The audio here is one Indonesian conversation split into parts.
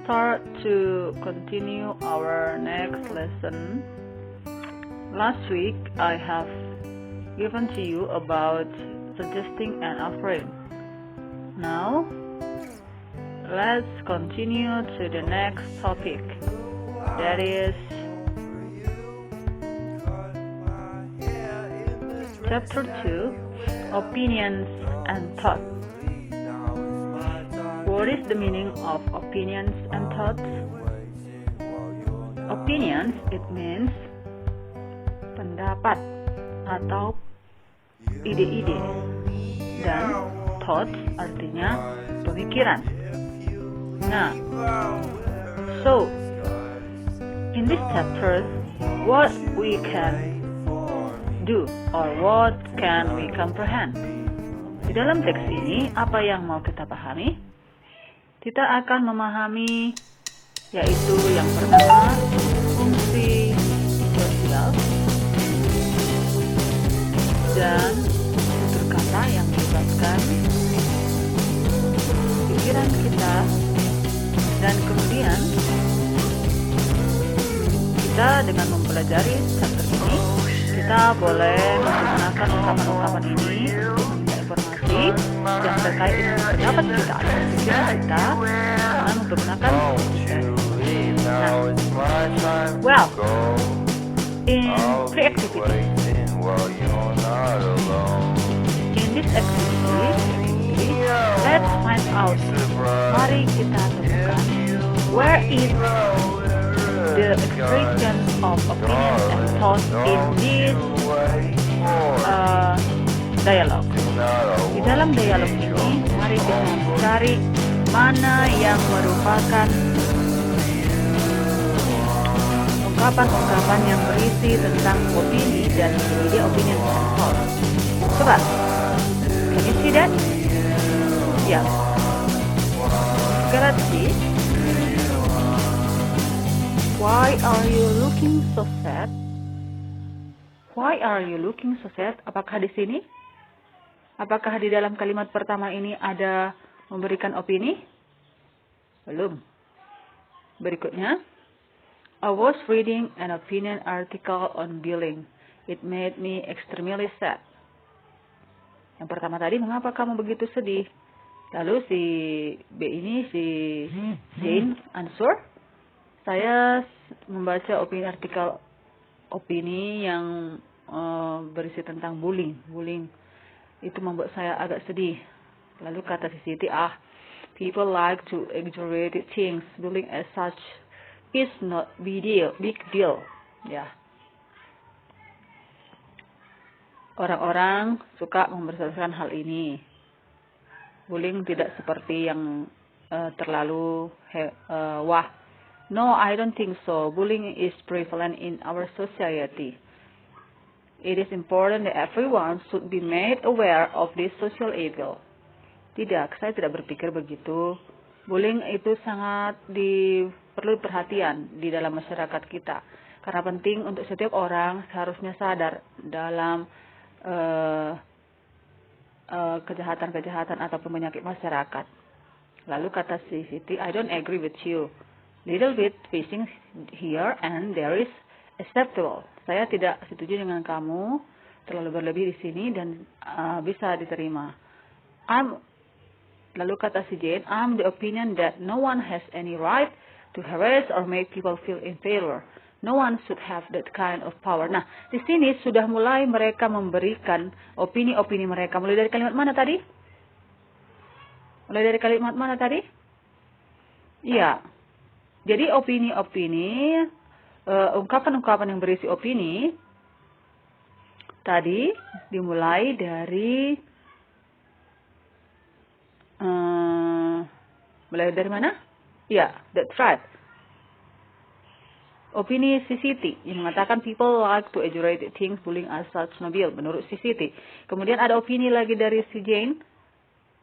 start to continue our next lesson. Last week I have given to you about suggesting and offering. Now let's continue to the next topic, that is Chapter 2, Opinions and Thoughts. What is the meaning of opinions and thoughts? Opinions, it means pendapat atau ide-ide, dan thoughts artinya pemikiran. Nah, so in this chapter, what we can do or what can we comprehend? Di dalam teks ini, apa yang mau kita pahami? Kita akan memahami, yaitu yang pertama, fungsi sosial dan tutur kata yang melibatkan pikiran kita, dan kemudian kita dengan mempelajari chapter ini, kita boleh menggunakan ungkapan-ungkapan ini informasi yang terkait dengan pendapat kita atau pikiran kita dengan menggunakan well, in free activity. In this activity, let's find out. Mari kita temukan where is the expression of opinions and thoughts in this dialogue. Di dalam dialog ini, mari kita mencari mana yang merupakan ungkapan-ungkapan yang berisi tentang opini dan ide opinion and thoughts. Coba, can you see that? Yeah. Okay, let's see. Why are you looking so sad? Why are you looking so sad? Apakah di sini? Apakah di dalam kalimat pertama ini ada memberikan opini? Belum. Berikutnya, I was reading an opinion article on bullying. It made me extremely sad. Yang pertama tadi, mengapa kamu begitu sedih? Lalu si B ini, si Jane, answer. Saya membaca opini yang berisi tentang bullying. Itu membuat saya agak sedih. Lalu kata si Siti, people like to exaggerate things. Bullying as such is not big deal. Ya. Orang-orang suka membesarkan hal ini. Bullying tidak seperti yang terlalu wah. No, I don't think so. Bullying is prevalent in our society. It is important that everyone should be made aware of this social evil. Tidak, saya tidak berpikir begitu. Bullying itu sangat perlu perhatian di dalam masyarakat kita. Karena penting untuk setiap orang seharusnya sadar dalam kejahatan-kejahatan atau penyakit masyarakat. Lalu kata si Siti, I don't agree with you. Little bit fishing here and there is acceptable. Saya tidak setuju dengan kamu terlalu berlebih di sini dan bisa diterima. Lalu kata si Jane, I'm the opinion that no one has any right to harass or make people feel inferior. No one should have that kind of power. Nah, di sini sudah mulai mereka memberikan opini-opini mereka. Mulai dari kalimat mana tadi? Iya. Jadi opini-opini, ungkapan-ungkapan yang berisi opini, tadi dimulai dari, mana? Ya, that's right. Opini si Siti yang mengatakan people like to exaggerate things, bullying as such nabil, menurut si Siti. Kemudian ada opini lagi dari si Jane.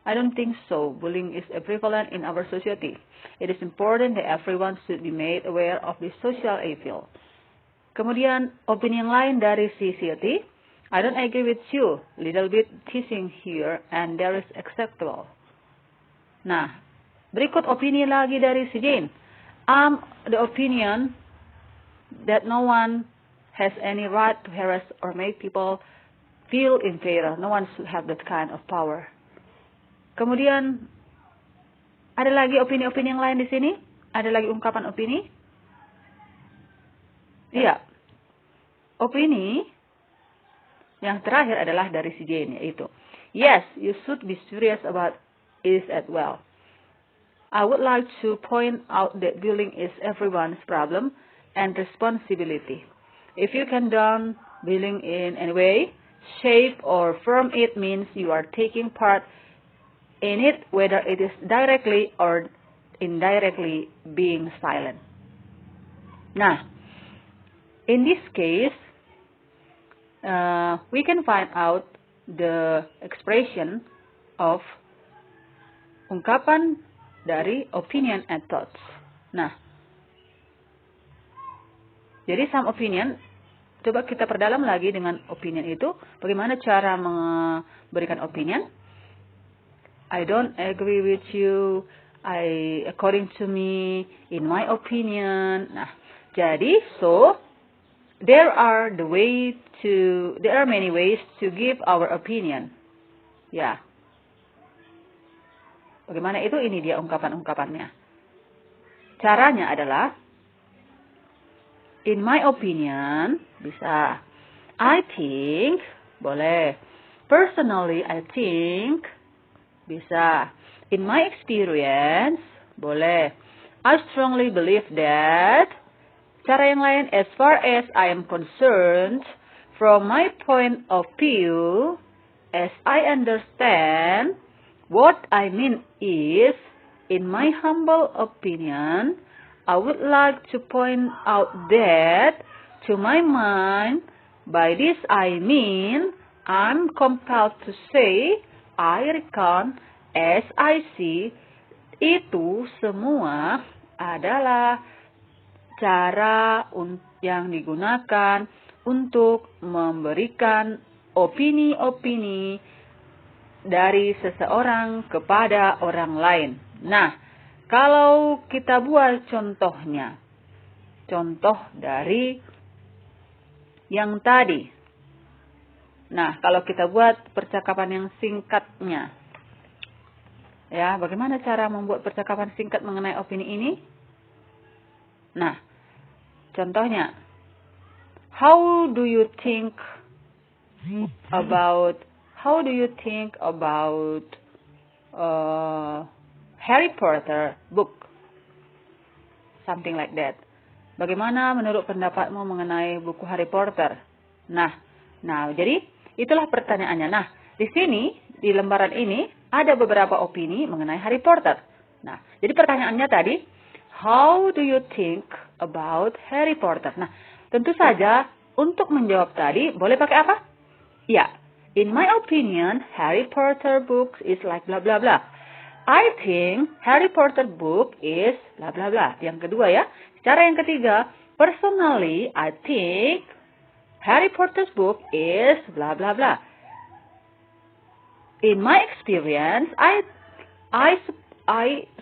I don't think so. Bullying is prevalent in our society. It is important that everyone should be made aware of this social evil. Kemudian opini yang lain dari si Siti. I don't agree with you. Little bit teasing here and there is acceptable. Nah, berikut opini lagi dari si Jane. I'm the opinion that no one has any right to harass or make people feel inferior. No one should have that kind of power. Kemudian ada lagi opini-opini yang lain di sini? Ada lagi ungkapan opini? Iya. Opini yang terakhir adalah dari si Jane, yaitu, yes, you should be serious about it as well. I would like to point out that bullying is everyone's problem and responsibility. If you condone bullying in any way, shape, or form, it means you are taking part in it, whether it is directly or indirectly being silent. Nah, in this case, we can find out the expression of ungkapan dari opinion and thoughts. Nah, jadi some opinion, coba kita perdalam lagi dengan opinion itu. Bagaimana cara memberikan opinion? I don't agree with you. According to me, in my opinion. Nah, jadi there are many ways to give our opinion. Ya. Bagaimana itu? Ini dia ungkapan-ungkapannya. Caranya adalah, in my opinion, bisa. I think, boleh. Personally, I think, bisa. In my experience, boleh. I strongly believe that. Cara yang lain, as far as I am concerned, from my point of view, as I understand, what I mean is, in my humble opinion, I would like to point out that, to my mind, by this I mean, I'm compelled to say, I reckon, as I see, itu semua adalah cara yang digunakan untuk memberikan opini-opini dari seseorang kepada orang lain. Nah, kalau kita buat contohnya, contoh dari yang tadi. Nah, kalau kita buat percakapan yang singkatnya, ya, bagaimana cara membuat percakapan singkat mengenai opini ini? Nah, contohnya, how do you think about Harry Potter book? Something like that. Bagaimana menurut pendapatmu mengenai buku Harry Potter? Nah, jadi itulah pertanyaannya. Nah, di sini, di lembaran ini, ada beberapa opini mengenai Harry Potter. Nah, jadi pertanyaannya tadi, how do you think about Harry Potter? Nah, tentu saja untuk menjawab tadi, boleh pakai apa? Ya, in my opinion, Harry Potter book is like bla bla bla. I think Harry Potter book is bla bla bla. Yang kedua ya. Cara yang ketiga, personally, I think Harry Potter's book is bla bla bla. In my experience, I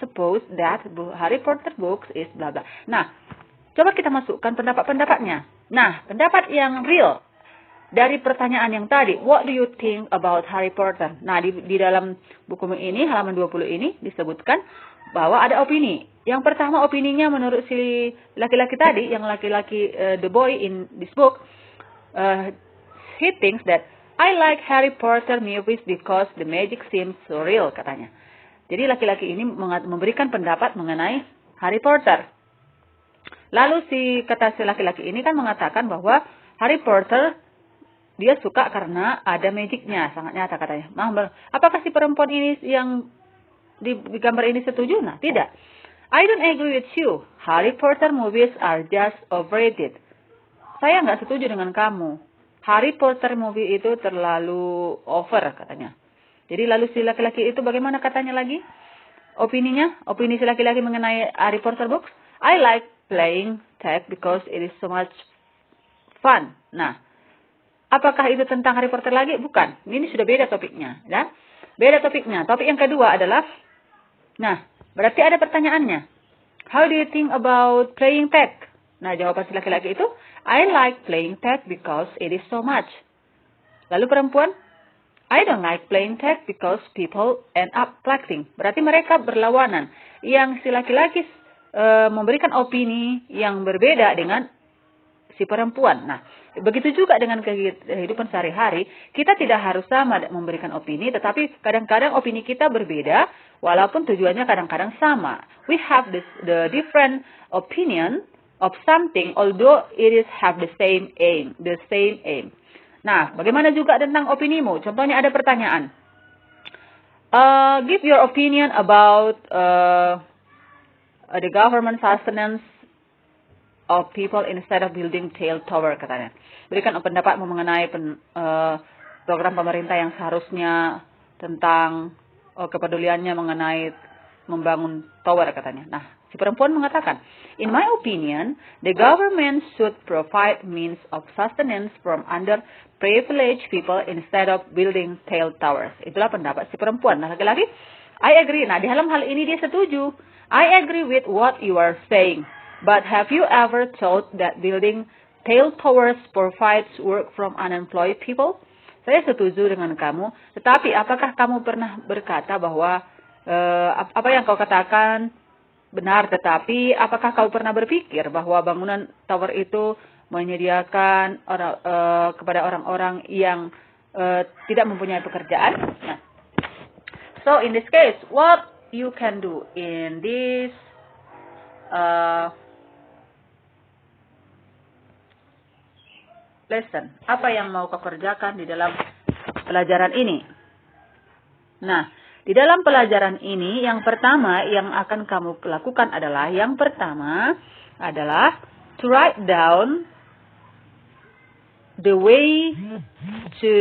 suppose that Harry Potter books is bla bla. Nah, coba kita masukkan pendapat-pendapatnya. Nah, pendapat yang real dari pertanyaan yang tadi, what do you think about Harry Potter? Nah, di dalam buku ini, halaman 20 ini, disebutkan bahwa ada opini. Yang pertama opininya menurut si laki-laki tadi, yang laki-laki the boy in this book, he thinks that I like Harry Potter movies because the magic seems so real, katanya. Jadi laki-laki ini memberikan pendapat mengenai Harry Potter. Lalu si laki-laki ini kan mengatakan bahwa Harry Potter dia suka karena ada magicnya, sangat nyata katanya. Apakah si perempuan ini yang di gambar ini setuju? Nah, tidak. I don't agree with you. Harry Potter movies are just overrated. Saya nggak setuju dengan kamu. Harry Potter movie itu terlalu over, katanya. Jadi lalu si laki-laki itu bagaimana katanya lagi? Opini si laki-laki mengenai Harry Potter books. I like playing tag because it is so much fun. Nah, apakah itu tentang Harry Potter lagi? Bukan. Ini sudah beda topiknya. Ya? Beda topiknya. Topik yang kedua adalah, nah, berarti ada pertanyaannya. How do you think about playing tag? Nah, jawaban si laki-laki itu, I like playing tag because it is so much. Lalu perempuan, I don't like playing tag because people end up collecting. Berarti mereka berlawanan. Yang si laki-laki memberikan opini yang berbeda dengan si perempuan. Nah, begitu juga dengan kehidupan sehari-hari, kita tidak harus sama memberikan opini, tetapi kadang-kadang opini kita berbeda, walaupun tujuannya kadang-kadang sama. We have the different opinion of something, although it is have the same aim. Nah, bagaimana juga tentang opinimu? Contohnya ada pertanyaan. Give your opinion about the government sustenance of people instead of building tail tower, katanya. Berikan pendapatmu mengenai program pemerintah yang seharusnya tentang kepeduliannya mengenai membangun tower, katanya. Nah, si perempuan mengatakan, in my opinion, the government should provide means of sustenance from underprivileged people instead of building tail towers. Itulah pendapat si perempuan. Nah, laki-laki, I agree. Nah, di dalam hal ini dia setuju. I agree with what you are saying. But have you ever thought that building tail towers provides work from unemployed people? Saya setuju dengan kamu, tetapi apakah kamu pernah berkata bahwa apa yang kau katakan benar, tetapi apakah kau pernah berpikir bahwa bangunan tower itu menyediakan kepada orang-orang yang tidak mempunyai pekerjaan? Nah, so in this case, what you can do in this lesson, apa yang mau kau kerjakan di dalam pelajaran ini? Nah, di dalam pelajaran ini yang pertama yang akan kamu lakukan adalah to write down the way to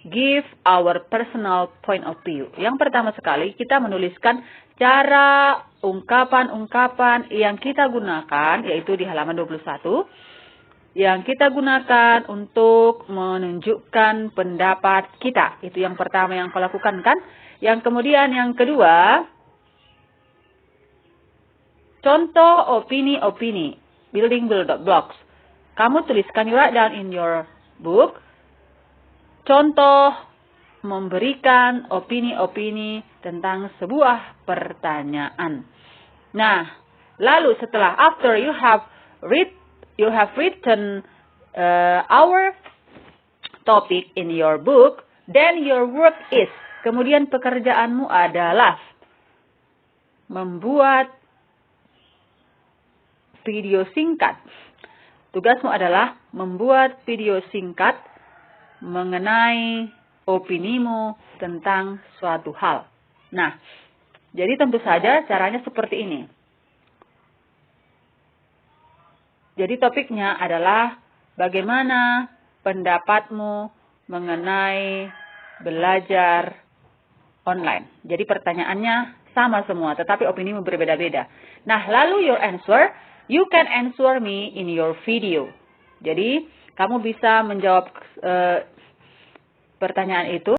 give our personal point of view. Yang pertama sekali kita menuliskan cara ungkapan-ungkapan yang kita gunakan, yaitu di halaman 21. Yang kita gunakan untuk menunjukkan pendapat kita. Itu yang pertama yang kau lakukan, kan? Yang kemudian yang kedua, contoh opini-opini, building blocks. Kamu tuliskan, you write down in your book, contoh memberikan opini-opini tentang sebuah pertanyaan. Nah, lalu setelah after you have written our topic in your book, then your work is, kemudian pekerjaanmu adalah membuat video singkat. Tugasmu adalah membuat video singkat mengenai opinimu tentang suatu hal. Nah, jadi tentu saja caranya seperti ini. Jadi topiknya adalah bagaimana pendapatmu mengenai belajar online. Jadi pertanyaannya sama semua, tetapi opinimu berbeda-beda. Nah, lalu your answer, you can answer me in your video. Jadi kamu bisa menjawab pertanyaan itu